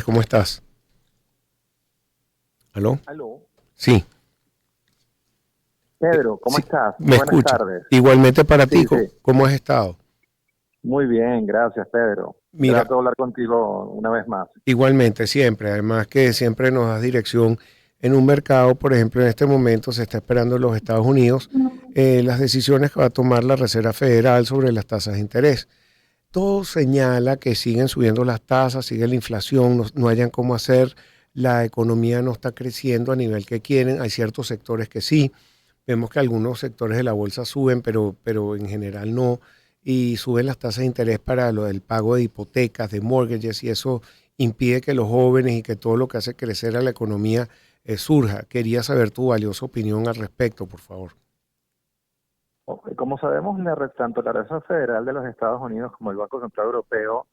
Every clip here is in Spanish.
¿Cómo estás? ¿Aló? Aló, Sí, Pedro, ¿cómo sí, estás? me Muy buenas escucha. tardes. Igualmente para ti, Sí, sí, ¿cómo has estado? muy bien, gracias, Pedro. Mira, Grato hablar contigo una vez más. igualmente siempre, además que siempre nos das dirección en un mercado, por ejemplo, en este momento se está esperando en los Estados Unidos las decisiones que va a tomar la Reserva Federal sobre las tasas de interés. Todo señala que siguen subiendo las tasas, sigue la inflación, no hayan cómo hacer, la economía no está creciendo a nivel que quieren, hay ciertos sectores que sí. Vemos que algunos sectores de la bolsa suben, pero en general no, y suben las tasas de interés para lo del pago de hipotecas, de mortgages, y eso impide que los jóvenes y que todo lo que hace crecer a la economía surja. Quería saber tu valiosa opinión al respecto, por favor. Como sabemos, tanto la Reserva Federal de los Estados Unidos como el Banco Central Europeo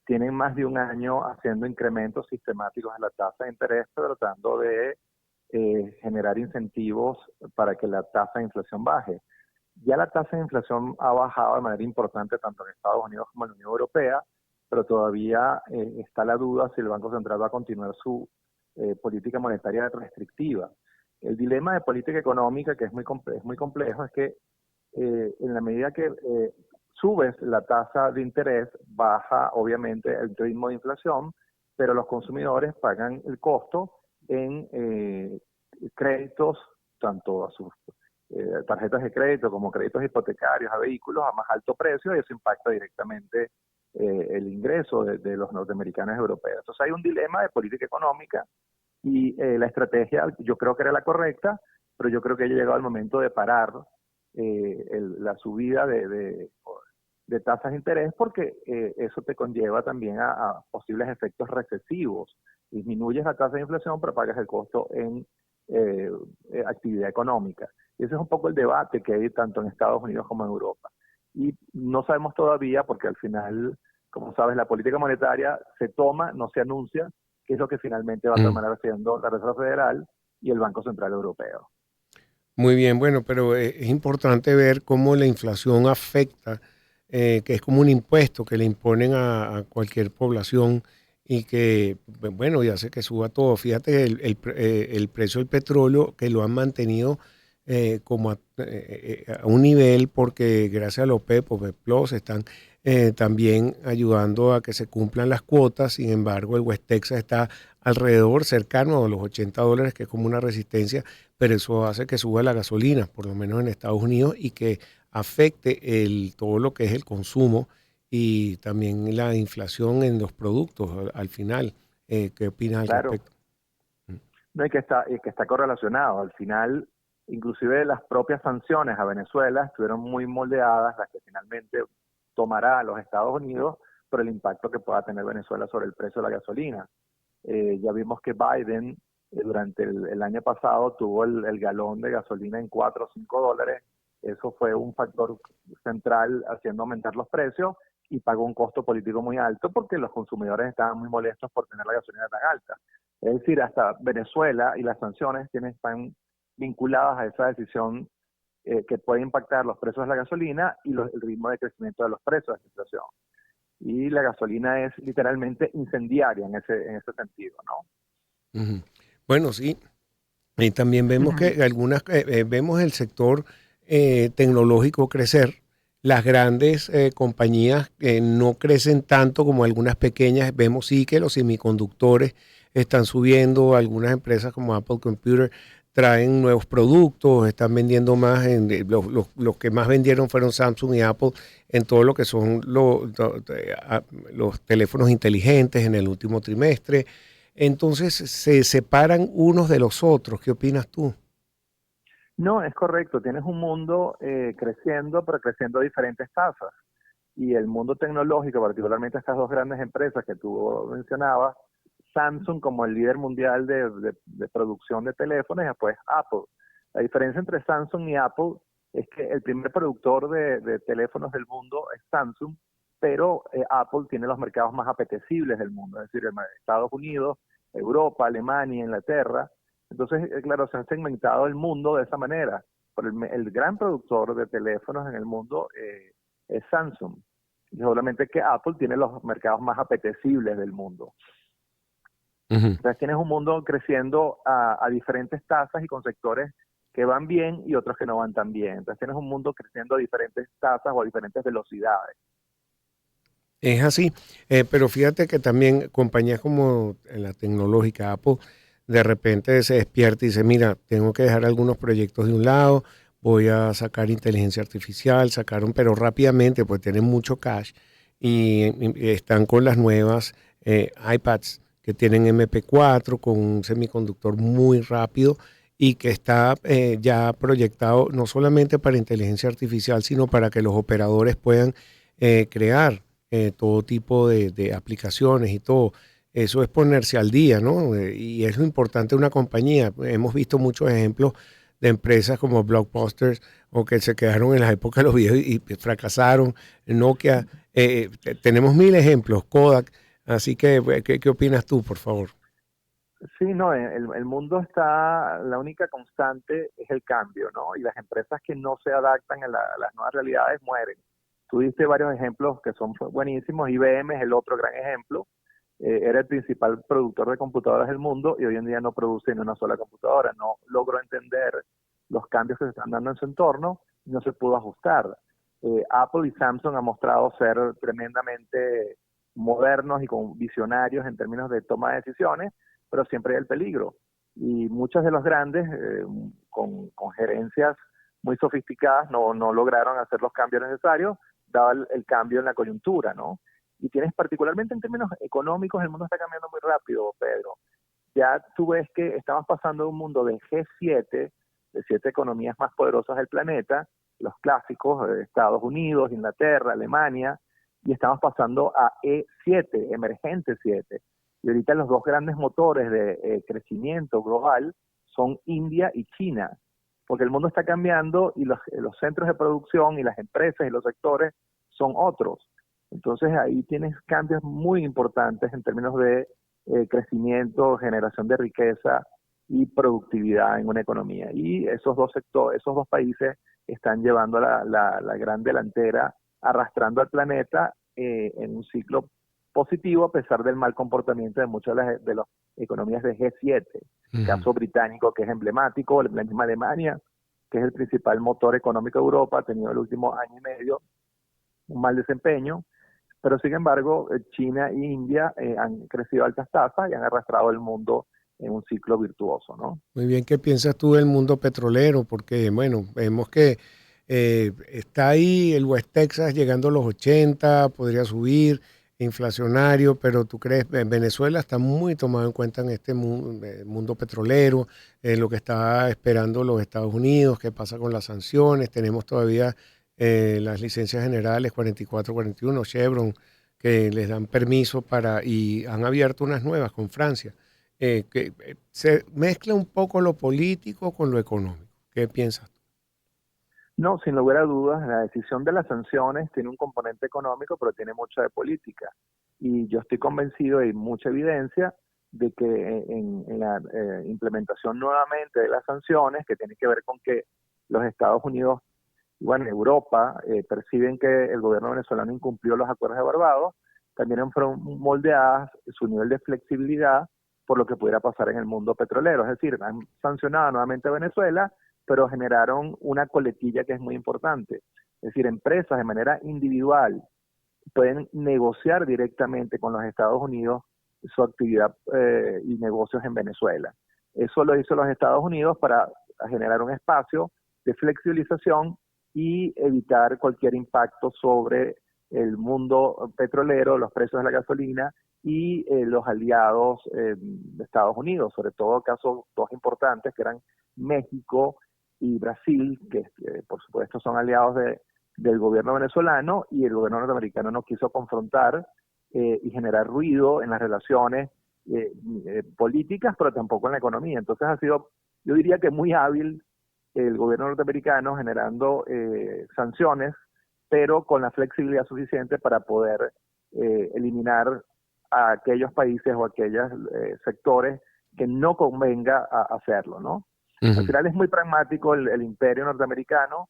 tienen más de un año haciendo incrementos sistemáticos en la tasa de interés, tratando de generar incentivos para que la tasa de inflación baje. Ya la tasa de inflación ha bajado de manera importante tanto en Estados Unidos como en la Unión Europea, pero todavía está la duda si el Banco Central va a continuar su política monetaria restrictiva. El dilema de política económica, que es muy complejo, es que en la medida que subes la tasa de interés, baja obviamente el ritmo de inflación, pero los consumidores pagan el costo en créditos, tanto a sus tarjetas de crédito como créditos hipotecarios a vehículos a más alto precio, y eso impacta directamente el ingreso de los norteamericanos y europeos. Entonces hay un dilema de política económica y la estrategia yo creo que era la correcta, pero yo creo que ya ha llegado el momento de parar la subida de tasas de interés, porque eso te conlleva también a posibles efectos recesivos. Disminuyes la tasa de inflación, pero pagas el costo en eh, actividad económica. Y ese es un poco el debate que hay tanto en Estados Unidos como en Europa. Y no sabemos todavía, porque al final, como sabes, la política monetaria se toma, no se anuncia, qué es lo que finalmente va a Mm. terminar haciendo la Reserva Federal y el Banco Central Europeo. Muy bien, bueno, pero es importante ver cómo la inflación afecta, que es como un impuesto que le imponen a cualquier población y que, bueno, y hace que suba todo. Fíjate el precio del petróleo que lo han mantenido como a un nivel porque gracias a los OPEP Plus están también ayudando a que se cumplan las cuotas. Sin embargo, el West Texas está alrededor, cercano a los $80, que es como una resistencia, pero eso hace que suba la gasolina, por lo menos en Estados Unidos, y que afecte todo lo que es el consumo y también la inflación en los productos al final. ¿Qué opinas al Claro, respecto? Mm. no, y que está correlacionado. Al final, inclusive las propias sanciones a Venezuela estuvieron muy moldeadas, las que finalmente tomará los Estados Unidos, por el impacto que pueda tener Venezuela sobre el precio de la gasolina. Ya vimos que Biden durante el año pasado tuvo el galón de gasolina en 4 o 5 dólares. Eso fue un factor central haciendo aumentar los precios, y pagó un costo político muy alto porque los consumidores estaban muy molestos por tener la gasolina tan alta. Es decir, hasta Venezuela y las sanciones están vinculadas a esa decisión que puede impactar los precios de la gasolina y el ritmo de crecimiento de los precios de la inflación. Y la gasolina es literalmente incendiaria en ese sentido, ¿no? Ujú. Bueno, sí, y también vemos que vemos el sector tecnológico crecer. Las grandes compañías no crecen tanto como algunas pequeñas. Vemos sí que los semiconductores están subiendo. Algunas empresas como Apple Computer traen nuevos productos, están vendiendo más. Los que más vendieron fueron Samsung y Apple en todo lo que son los teléfonos inteligentes en el último trimestre. Entonces se separan unos de los otros. ¿Qué opinas tú? No, es correcto. Tienes un mundo creciendo, pero creciendo a diferentes tasas. Y el mundo tecnológico, particularmente estas dos grandes empresas que tú mencionabas, Samsung como el líder mundial de producción de teléfonos, y después Apple. La diferencia entre Samsung y Apple es que el primer productor de teléfonos del mundo es Samsung, pero Apple tiene los mercados más apetecibles del mundo, es decir, Estados Unidos, Europa, Alemania, Inglaterra. Entonces, claro, se ha segmentado el mundo de esa manera. Pero el gran productor de teléfonos en el mundo es Samsung. Y solamente que Apple tiene los mercados más apetecibles del mundo. Ujú. Entonces tienes un mundo creciendo a diferentes tasas y con sectores que van bien y otros que no van tan bien. Entonces tienes un mundo creciendo a diferentes tasas o a diferentes velocidades. Es así, pero fíjate que también compañías como en la tecnológica Apple de repente se despierta y dice, mira, tengo que dejar algunos proyectos de un lado, voy a sacar inteligencia artificial, sacaron, pero rápidamente, pues tienen mucho cash y están con las nuevas iPads que tienen MP4 con un semiconductor muy rápido y que está ya proyectado no solamente para inteligencia artificial, sino para que los operadores puedan crear todo tipo de aplicaciones y todo. Eso es ponerse al día, ¿no? Y es lo importante de una compañía. Hemos visto muchos ejemplos de empresas como Blockbusters o que se quedaron en la época de los videos y fracasaron. Nokia, tenemos mil ejemplos, Kodak. Así que, ¿qué opinas tú, por favor? Sí, no, el mundo está, la única constante es el cambio, ¿no? Y las empresas que no se adaptan a las nuevas realidades mueren. Tú diste varios ejemplos que son buenísimos. IBM es el otro gran ejemplo. Era el principal productor de computadoras del mundo y hoy en día no produce ni una sola computadora. No logró entender los cambios que se están dando en su entorno y no se pudo ajustar. Apple y Samsung han mostrado ser tremendamente modernos y con visionarios en términos de toma de decisiones, pero siempre hay el peligro. Y muchos de los grandes, con gerencias muy sofisticadas, no lograron hacer los cambios necesarios, dado el cambio en la coyuntura, ¿no? Y tienes particularmente en términos económicos, el mundo está cambiando muy rápido, Pedro. Ya tú ves que estamos pasando de un mundo de G7, de 7 economías más poderosas del planeta, los clásicos, Estados Unidos, Inglaterra, Alemania, y estamos pasando a E7, emergente 7. Y ahorita los dos grandes motores de crecimiento global son India y China, porque el mundo está cambiando y los centros de producción y las empresas y los sectores son otros. Entonces ahí tienes cambios muy importantes en términos de crecimiento, generación de riqueza y productividad en una economía. Y esos dos sectores, esos dos países están llevando la gran delantera, arrastrando al planeta en un ciclo positivo a pesar del mal comportamiento de muchas de las economías de G7. Ujú. Caso británico que es emblemático, la misma Alemania, que es el principal motor económico de Europa, ha tenido el último año y medio un mal desempeño, pero sin embargo China e India han crecido a altas tasas y han arrastrado el mundo en un ciclo virtuoso, ¿no? Muy bien, ¿qué piensas tú del mundo petrolero? Porque, bueno, vemos que está ahí el West Texas llegando a los 80, podría subir, inflacionario, pero tú crees, Venezuela está muy tomado en cuenta en este mundo petrolero, lo que está esperando los Estados Unidos, qué pasa con las sanciones, tenemos todavía las licencias generales 44, 41, Chevron, que les dan permiso y han abierto unas nuevas con Francia que se mezcla un poco lo político con lo económico. ¿Qué piensas tú? No, sin lugar a dudas, la decisión de las sanciones tiene un componente económico, pero tiene mucho de política. Y yo estoy convencido, hay mucha evidencia de que en la implementación nuevamente de las sanciones, que tiene que ver con que los Estados Unidos y bueno, Europa perciben que el gobierno venezolano incumplió los acuerdos de Barbados, también fueron moldeadas su nivel de flexibilidad por lo que pudiera pasar en el mundo petrolero. Es decir, han sancionado nuevamente a Venezuela, pero generaron una coletilla que es muy importante. Es decir, empresas de manera individual pueden negociar directamente con los Estados Unidos su actividad y negocios en Venezuela. Eso lo hizo los Estados Unidos para generar un espacio de flexibilización y evitar cualquier impacto sobre el mundo petrolero, los precios de la gasolina y los aliados de Estados Unidos, sobre todo casos dos importantes que eran México y Brasil, que por supuesto son aliados del gobierno venezolano, y el gobierno norteamericano no quiso confrontar y generar ruido en las relaciones políticas, pero tampoco en la economía. Entonces ha sido, yo diría que muy hábil el gobierno norteamericano generando sanciones, pero con la flexibilidad suficiente para poder eliminar a aquellos países o aquellos sectores que no convenga hacerlo, ¿no? Al Ujú. final es muy pragmático el imperio norteamericano,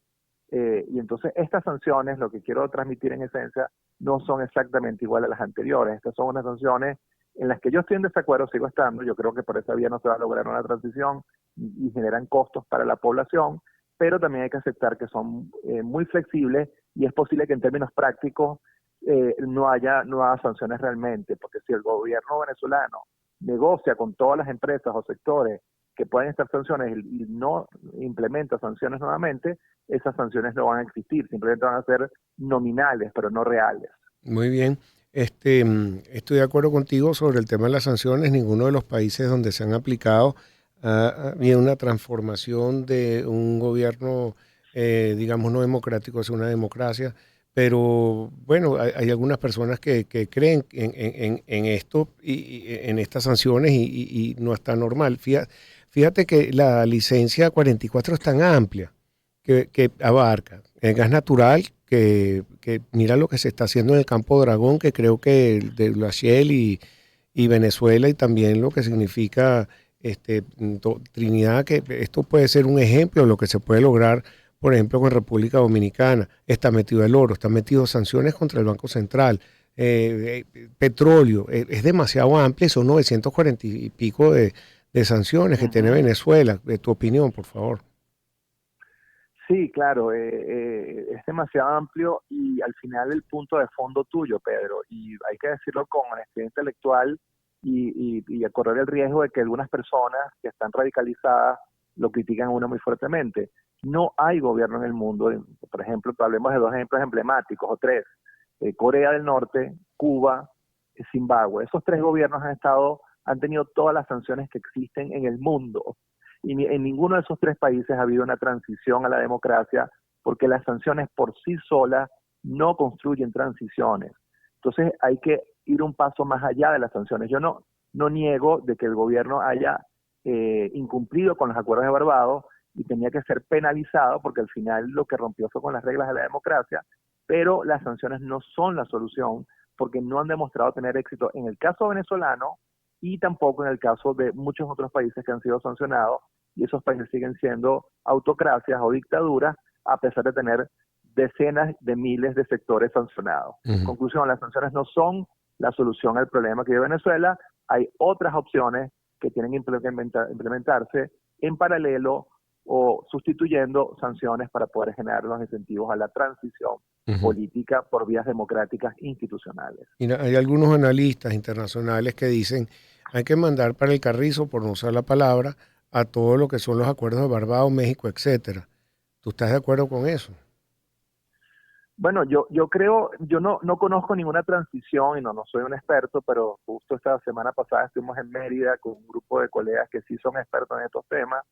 y entonces estas sanciones, lo que quiero transmitir en esencia, no son exactamente iguales a las anteriores. Estas son unas sanciones en las que yo estoy en desacuerdo, sigo estando, yo creo que por esa vía no se va a lograr una transición y generan costos para la población, pero también hay que aceptar que son muy flexibles y es posible que en términos prácticos no haya nuevas sanciones realmente, porque si el gobierno venezolano negocia con todas las empresas o sectores que pueden estar sanciones y no implementa sanciones nuevamente, esas sanciones no van a existir, simplemente van a ser nominales, pero no reales. Muy bien. Estoy de acuerdo contigo sobre el tema de las sanciones. Ninguno de los países donde se han aplicado ha habido una transformación de un gobierno, digamos, no democrático hacia una democracia. Pero bueno, hay algunas personas que creen en esto y en estas sanciones y no está normal. Fíjate que la licencia 44 es tan amplia que abarca el gas natural, que mira lo que se está haciendo en el Campo Dragón, que creo que de la Shell y Venezuela, y también lo que significa Trinidad, que esto puede ser un ejemplo de lo que se puede lograr, por ejemplo, con República Dominicana. Está metido el oro, está metido sanciones contra el Banco Central, petróleo, es demasiado amplio, son 940 y pico de sanciones que tiene Venezuela. Tu opinión, por favor. Sí, claro, es demasiado amplio y al final el punto de fondo tuyo, Pedro, y hay que decirlo con honestidad intelectual y a correr el riesgo de que algunas personas que están radicalizadas lo critican a uno muy fuertemente. No hay gobierno en el mundo, por ejemplo, hablemos de dos ejemplos emblemáticos o tres, Corea del Norte, Cuba, Zimbabue. Esos tres gobiernos han tenido todas las sanciones que existen en el mundo y en ninguno de esos tres países ha habido una transición a la democracia porque las sanciones por sí solas no construyen transiciones. Entonces hay que ir un paso más allá de las sanciones. Yo no niego de que el gobierno haya incumplido con los acuerdos de Barbados y tenía que ser penalizado porque al final lo que rompió fue con las reglas de la democracia, pero las sanciones no son la solución porque no han demostrado tener éxito en el caso venezolano y tampoco en el caso de muchos otros países que han sido sancionados y esos países siguen siendo autocracias o dictaduras a pesar de tener decenas de miles de sectores sancionados. Conclusión, las sanciones no son la solución al problema que vive Venezuela, hay otras opciones que tienen que implementarse en paralelo o sustituyendo sanciones para poder generar los incentivos a la transición política por vías democráticas institucionales. Mira, hay algunos analistas internacionales que dicen hay que mandar para el carrizo, por no usar la palabra, a todo lo que son los acuerdos de Barbados, México, etcétera. ¿Tú estás de acuerdo con eso? Bueno, yo creo, yo no conozco ninguna transición y no soy un experto, pero justo esta semana pasada estuvimos en Mérida con un grupo de colegas que sí son expertos en estos temas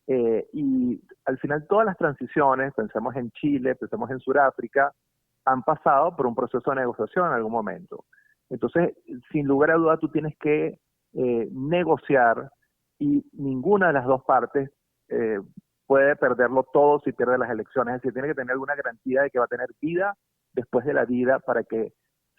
y al final todas las transiciones, pensemos en Chile, pensemos en Sudáfrica, han pasado por un proceso de negociación en algún momento. Entonces, sin lugar a duda, tú tienes que negociar y ninguna de las dos partes puede perderlo todo si pierde las elecciones. Es decir, tiene que tener alguna garantía de que va a tener vida después de la vida para que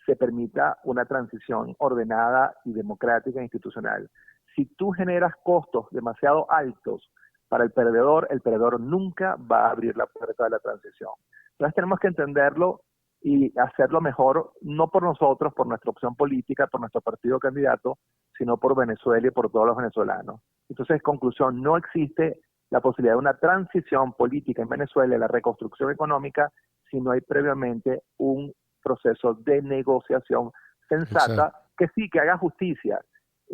se permita una transición ordenada y democrática e institucional. Si tú generas costos demasiado altos para el perdedor nunca va a abrir la puerta de la transición. Entonces tenemos que entenderlo y hacerlo mejor, no por nosotros, por nuestra opción política, por nuestro partido candidato, sino por Venezuela y por todos los venezolanos. Entonces, conclusión, no existe la posibilidad de una transición política en Venezuela y la reconstrucción económica si no hay previamente un proceso de negociación sensata que sí, que haga justicia,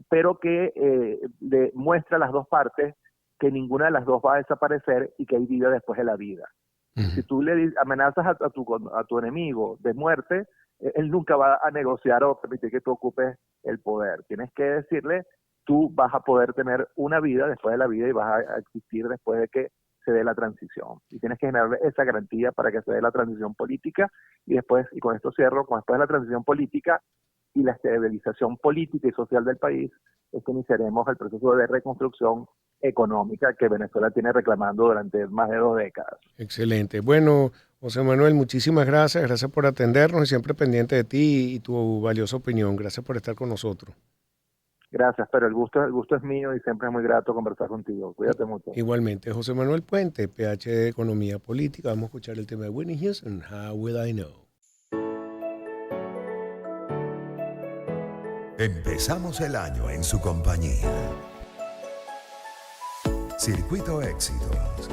pero que demuestre a las dos partes que ninguna de las dos va a desaparecer y que hay vida después de la vida. Si tú le amenazas a tu enemigo de muerte, él nunca va a negociar o permitir que tú ocupes el poder. Tienes que decirle, tú vas a poder tener una vida después de la vida y vas a existir después de que se dé la transición. Y tienes que generar esa garantía para que se dé la transición política y después, y con esto cierro, después de la transición política y la estabilización política y social del país, es que iniciaremos el proceso de reconstrucción económica que Venezuela tiene reclamando durante más de 2 décadas. Excelente. Bueno, José Manuel, muchísimas gracias. Gracias por atendernos y siempre pendiente de ti y tu valiosa opinión. Gracias por estar con nosotros. Gracias, pero el gusto es mío y siempre es muy grato conversar contigo. Cuídate mucho. Igualmente, José Manuel Puente, PhD de Economía Política. Vamos a escuchar el tema de Whitney Houston, How Will I Know? Empezamos el año en su compañía. Circuito Éxitos.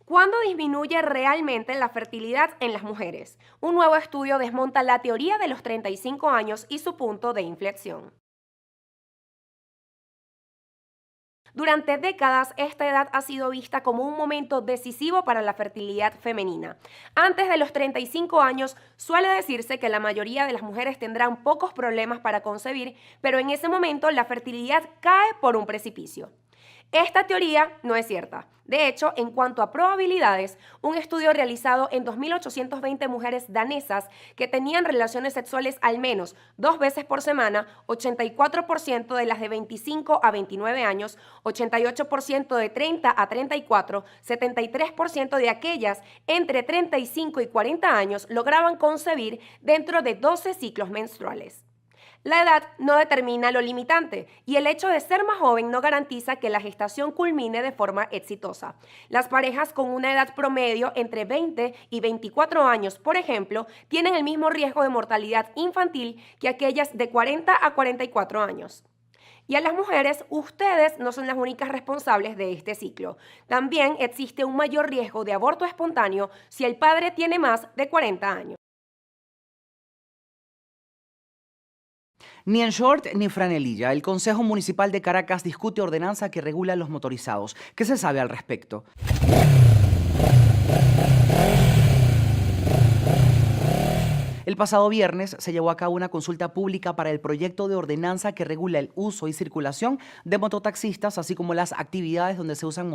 ¿Cuándo disminuye realmente la fertilidad en las mujeres? Un nuevo estudio desmonta la teoría de los 35 años y su punto de inflexión. Durante décadas, esta edad ha sido vista como un momento decisivo para la fertilidad femenina. Antes de los 35 años, suele decirse que la mayoría de las mujeres tendrán pocos problemas para concebir, pero en ese momento la fertilidad cae por un precipicio. Esta teoría no es cierta. De hecho, en cuanto a probabilidades, un estudio realizado en 2.820 mujeres danesas que tenían relaciones sexuales al menos 2 veces por semana, 84% de las de 25 a 29 años, 88% de 30 a 34, 73% de aquellas entre 35 y 40 años lograban concebir dentro de 12 ciclos menstruales. La edad no determina lo limitante y el hecho de ser más joven no garantiza que la gestación culmine de forma exitosa. Las parejas con una edad promedio entre 20 y 24 años, por ejemplo, tienen el mismo riesgo de mortalidad infantil que aquellas de 40 a 44 años. Y a las mujeres, ustedes no son las únicas responsables de este ciclo. También existe un mayor riesgo de aborto espontáneo si el padre tiene más de 40 años. Ni en short ni franelilla. El Consejo Municipal de Caracas discute ordenanza que regula los motorizados. ¿Qué se sabe al respecto? El pasado viernes se llevó a cabo una consulta pública para el proyecto de ordenanza que regula el uso y circulación de mototaxistas, así como las actividades donde se usan